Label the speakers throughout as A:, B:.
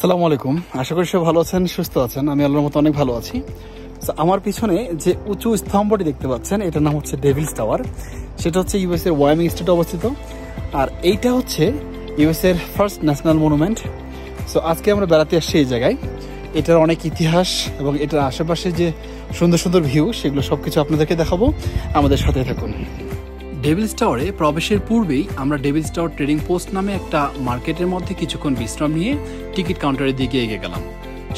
A: আসসালামু আলাইকুম। আশা করি সবাই ভালো আছেন, সুস্থ আছেন। আমি আল্লাহর মতো অনেক ভালো আছি। আমার পিছনে যে উঁচু স্তম্ভটি দেখতে পাচ্ছেন, এটার নাম হচ্ছে ডেভিলস টাওয়ার। সেটা হচ্ছে ইউএস এর ওয়াইমিং স্টেটে অবস্থিত, আর এইটা হচ্ছে ইউএস এর ফার্স্ট ন্যাশনাল মনুমেন্ট। সো আজকে আমরা বেড়াতে আসছি এই জায়গায়। এটার অনেক ইতিহাস এবং এটার আশেপাশে যে সুন্দর সুন্দর ভিউ, সেগুলো সবকিছু আপনাদেরকে দেখাবো। আমাদের সাথে থাকুন। ডেভিলস টাওয়ারে প্রবেশের পূর্বেই আমরা ডেভিলস টাওয়ার ট্রেডিং পোস্ট নামে একটা মার্কেটের মধ্যে কিছুক্ষণ বিশ্রাম নিয়ে টিকিট কাউন্টারের দিকে এগিয়ে গেলাম।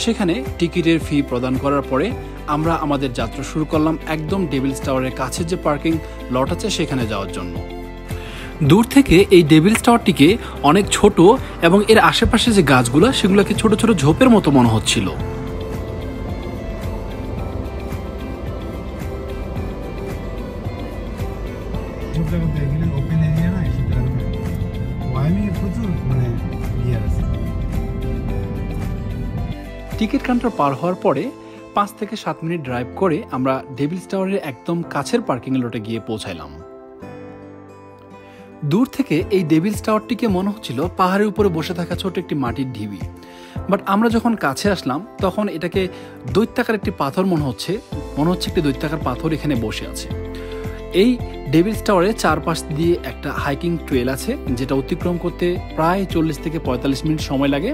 A: সেখানে টিকিটের ফি প্রদান করার পরে আমরা আমাদের যাত্রা শুরু করলাম একদম ডেভিলস টাওয়ারের কাছে যে পার্কিং লট আছে সেখানে যাওয়ার জন্য। দূর থেকে এই ডেভিলস টাওয়ারটিকে অনেক ছোট এবং এর আশেপাশে যে গাছগুলো সেগুলোকে ছোট ছোট ঝোপের মতো মনে হচ্ছিল। টিকিট কাউন্টার পার হওয়ার পরে 5 থেকে 7 মিনিট ড্রাইভ করে আমরা ডেভিলস টাওয়ারের একদম কাছের পার্কিং লটে গিয়ে পৌঁছাইলাম। দূর থেকে এই ডেভিলস টাওয়ারটিকে মনে হচ্ছিল পাহাড়ের উপরে বসে থাকা ছোট একটি মাটির ঢিবি, বাট আমরা যখন কাছে আসলাম তখন এটাকে দৈত্যাকার একটি পাথর মনে হচ্ছে একটি দৈত্যাকার পাথর এখানে বসে আছে। এই ডেভিলস টাওয়ারের চারপাশ দিয়ে একটা হাইকিং ট্রেল আছে, যেটা অতিক্রম করতে প্রায় 40 থেকে 45 মিনিট সময় লাগে।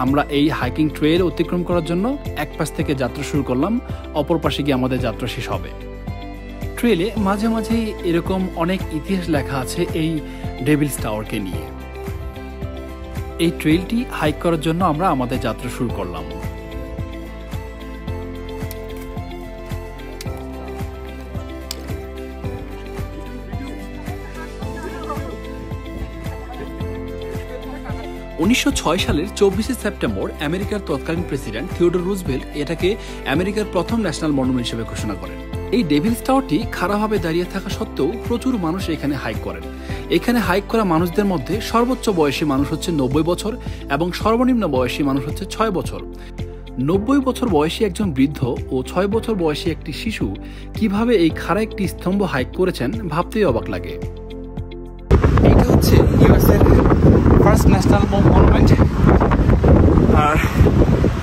A: আমরা এই হাইকিং ট্রেল অতিক্রম করার জন্য এক পাশ থেকে যাত্রা শুরু করলাম, অপর পাশে গিয়ে আমাদের যাত্রা শেষ হবে। ট্রেলে মাঝে মাঝে এরকম অনেক ইতিহাস লেখা আছে এই ডেভিলস টাওয়ারকে নিয়ে। এই ট্রেলটি হাইক করার জন্য আমরা আমাদের যাত্রা শুরু করলাম। সালের 24 সেপ্টেম্বর আমেরিকার তৎকালীন প্রেসিডেন্ট থিওডোর রুজভেল্ট এটাকে আমেরিকার প্রথম ন্যাশনাল মনুমেন্ট হিসেবে ঘোষণা করেন। এই ডেভিলস টাওয়ারটি খাড়াভাবে দাঁড়িয়ে থাকা সত্ত্বেও প্রচুর মানুষ এখানে হাইক করেন। এখানে হাইক করা মানুষদের মধ্যে সর্বোচ্চ বয়সী মানুষ হচ্ছে 90 বছর এবং সর্বনিম্ন বয়সী মানুষ হচ্ছে 6 বছর। 90 বছর বয়সী একজন বৃদ্ধ ও 6 বছর বয়সী একটি শিশু কিভাবে এই খাড়া একটি স্তম্ভ হাইক করেছেন ভাবতেই অবাক লাগে। এইটা হচ্ছে ইউএস এর ফার্স্ট ন্যাশনাল মনুমেন্ট, আর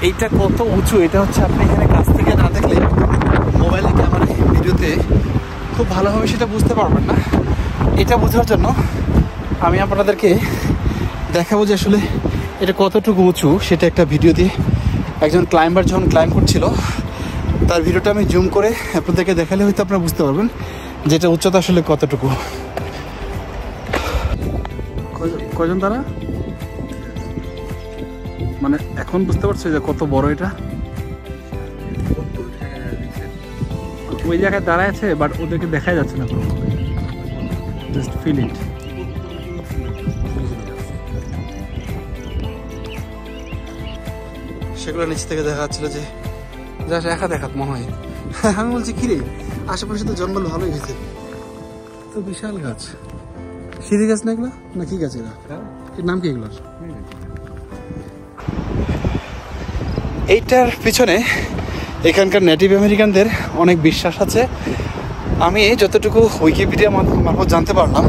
A: এইটা কত উঁচু এটা হচ্ছে আপনি এখানে কাছ থেকে না দেখলে মোবাইলে ক্যামেরা ভিডিওতে খুব ভালোভাবে সেটা বুঝতে পারবেন না। এটা বোঝার জন্য আমি আপনাদেরকে দেখাবো যে আসলে এটা কতটুকু উঁচু। সেটা একটা ভিডিও দিয়ে একজন ক্লাইম্বার যখন ক্লাইম্ব করছিল তার ভিডিওটা আমি জুম করে আপনাদেরকে দেখালে হয়তো আপনারা বুঝতে পারবেন যে এটা উচ্চতা আসলে কতটুকু। কয়জন তারা মানে এখন বুঝতে পারছো যে কত বড় এটা? ওই জায়গায় দাঁড়ায় আছে বাট ওদেরকে দেখা যাচ্ছে না, জাস্ট ফিল ইট। সেগুলো নিচ থেকে দেখা যাচ্ছিল যে জাস্ট একা দেখাত মনে হয়। আমি বলছি কি রে, আশেপাশে তো জঙ্গল ভালোই হয়েছে, তো বিশাল গাছ। সিঁড়ি গাছ না এগুলো, না কি গাছ এরা? এর নাম কি এগুলোর? এইটার পিছনে এখানকার নেটিভ আমেরিকানদের অনেক বিশ্বাস আছে। আমি যতটুকু উইকিপিডিয়া মারফত জানতে পারলাম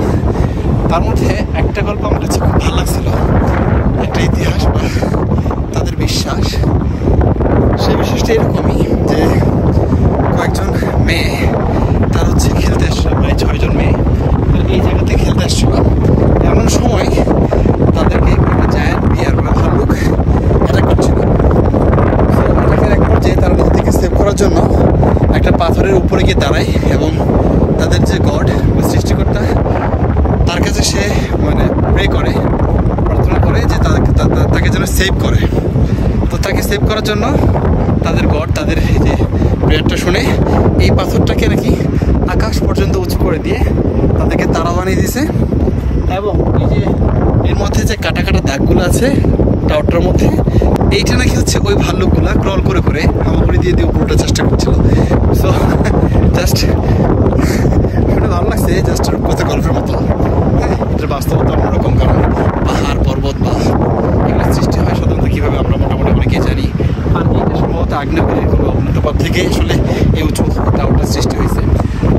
A: তার মধ্যে একটা গল্প আমার কাছে খুব ভালো লাগছিল। একটা ইতিহাস বা তাদের বিশ্বাস, সেই বিশ্বাসটা এরকমই যে কয়েকজন মেয়ে তার হচ্ছে খেলতে আসছিল, প্রায় 6 জন মেয়ে এই জায়গাতে খেলতে আসছিল। এমন সময় তাদেরকে একটা জায়ান্ট বিয়ার বা ভাল্লুক অ্যাটাক করছিল। অ্যাটাক করছে তারা নিজেদেরকে সেভ করার জন্য একটা পাথরের উপরে গিয়ে দাঁড়ায় এবং তাদের যে গড বা সৃষ্টিকর্তা তার কাছে সে মানে প্রে করে, প্রার্থনা করে যে তাকে যেন সেভ করে। তো তাকে সেভ করার জন্য তাদের গড তাদের এই যে প্রেয়ারটা শুনে এই পাথরটাকে নাকি আকাশ পর্যন্ত উঁচু করে দিয়ে তাদেরকে তারা বানিয়ে দিয়েছে। এবং এই যে এর মধ্যে যে কাটা কাটা দাগগুলো আছে টাওয়ারটার মধ্যে, এইটা নাকি হচ্ছে ওই ভাল্লুকগুলা ক্রল করে করে হামাগুড়ি দিয়ে দিয়ে উপরটা চেষ্টা করছিল। সো জাস্ট শুনে ভালো লাগছে, জাস্ট কথা গল্পের মতো। হ্যাঁ, এটার বাস্তবতা অন্যরকম, কারণ পাহাড় পর্বত বা এগুলো সৃষ্টি হয় সাধারণত কীভাবে আমরা মোটামুটি অনেকেই জানি। আর এটা সম্ভবত আগ্নেয়গিরির কোনো অগ্নুৎপাত থেকে আসলে এই উঁচু টাওয়ারটার সৃষ্টি হয়েছে।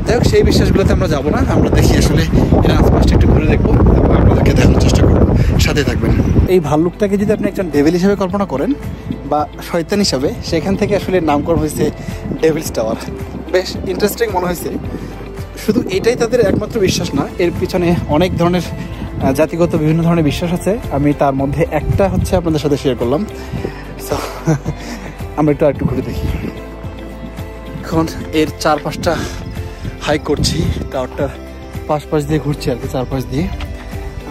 A: যাই হোক, সেই বিশ্বাসগুলোতে আমরা যাবো না, আমরা দেখি আসলে এর আশপাশটা একটু ঘুরে দেখবো এবং আপনাদেরকে দেখানোর চেষ্টা করবো, সাথে থাকবেন। এই ভাল্লুকটাকে যদি আপনি একজন ডেভিল হিসেবে কল্পনা করেন বা শয়তান হিসাবে, সেখান থেকে আসলে নামকরণ হয়েছে ডেভিলস টাওয়ার। বেশ ইন্টারেস্টিং মনে হয়েছে। শুধু এটাই তাদের একমাত্র বিশ্বাস না, এর পিছনে অনেক ধরনের জাতিগত বিভিন্ন ধরনের বিশ্বাস আছে। আমি তার মধ্যে একটা হচ্ছে আপনাদের সাথে শেয়ার করলাম। সো আমরা একটু ঘুরে দেখি। এখন এর চারপাশটা হাইক করছি, টাওয়ারটার পাশ দিয়ে ঘুরছি আর কি, চারপাশ দিয়ে।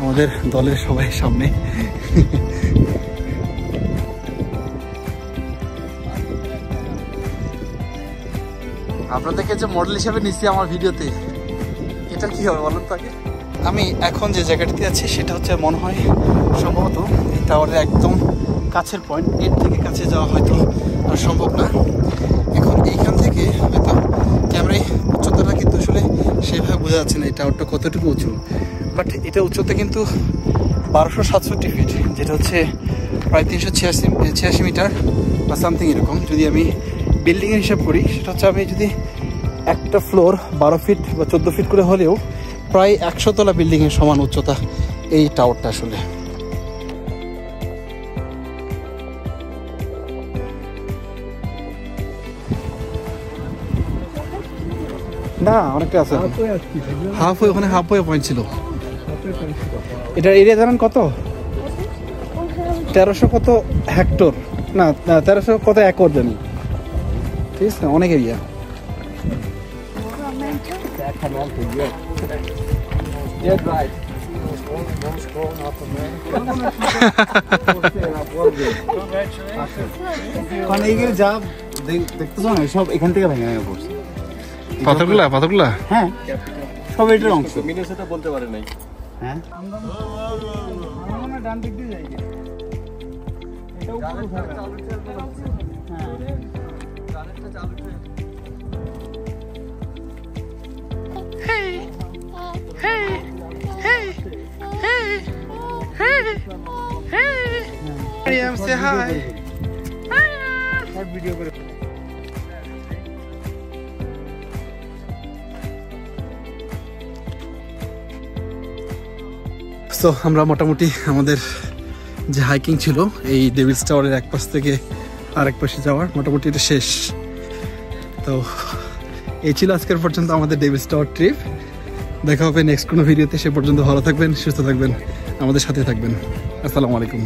A: আমাদের দলের সবাই সামনে। আপনাদেরকে যে মডেল হিসেবে নিচ্ছি আমার ভিডিওতে, এটা কি হবে বলেন তাকে? আমি এখন যে জায়গাটিতে আছি সেটা হচ্ছে মনে হয় সম্ভবত এই টাওয়ারের একদম কাছের পয়েন্ট। এর থেকে কাছে যাওয়া হয়তো আর সম্ভব না। এখন এইখান থেকে হয়তো ক্যামেরায় উচ্চতাটা কিন্তু আসলে সেভাবে বোঝা যাচ্ছে না এই টাওয়ারটা কতটুকু উঁচু, বাট এটা উচ্চতা কিন্তু 1267 ফিট, যেটা হচ্ছে প্রায় 386 মিটার বা সামথিং এরকম। যদি আমি বিল্ডিংয়ের হিসাব করি, সেটা হচ্ছে আমি যদি একটা ফ্লোর 12 ফিট বা 14 ফিট করে হলেও প্রায় 100 তলা বিল্ডিংয়ের সমান উচ্চতা এই টাওয়ারটা আসলে। না, অনেকটা আছে, হাফওয়ে, ওখানে হাফওয়ে পয়েন্ট ছিল। এটার এরিয়া জানেন কত? 1300 কত হেক্টর, না 1300 কত একর জানি, ঠিক আছে, অনেক এরিয়া। যা দেখতেছ না সব এখান থেকে ভেঙে ভেঙে পড়ছে, পাথরগুলা হ্যাঁ সব এটার অংশ। মিনেসোটা বলতে পারে নাই। হ্যাঁ আমরা ডান দিক দিয়ে যাই, এটা উপরে চালু হ্যাঁ কারেন্টটা চালু হয়ে। Hey hey hey hey hey hey Mariam, say hi. What video করে? সো আমরা মোটামুটি আমাদের যে হাইকিং ছিল এই ডেভিলস টাওয়ারের এক পাশ থেকে আরেক পাশে যাওয়ার, মোটামুটি এটা শেষ। তো এই ছিল আজকের পর্যন্ত আমাদের ডেভিলস টাওয়ার ট্রিপ। দেখা হবে নেক্সট কোনো ভিডিওতে। সে পর্যন্ত ভালো থাকবেন, সুস্থ থাকবেন, আমাদের সাথে থাকবেন। আসসালামু আলাইকুম।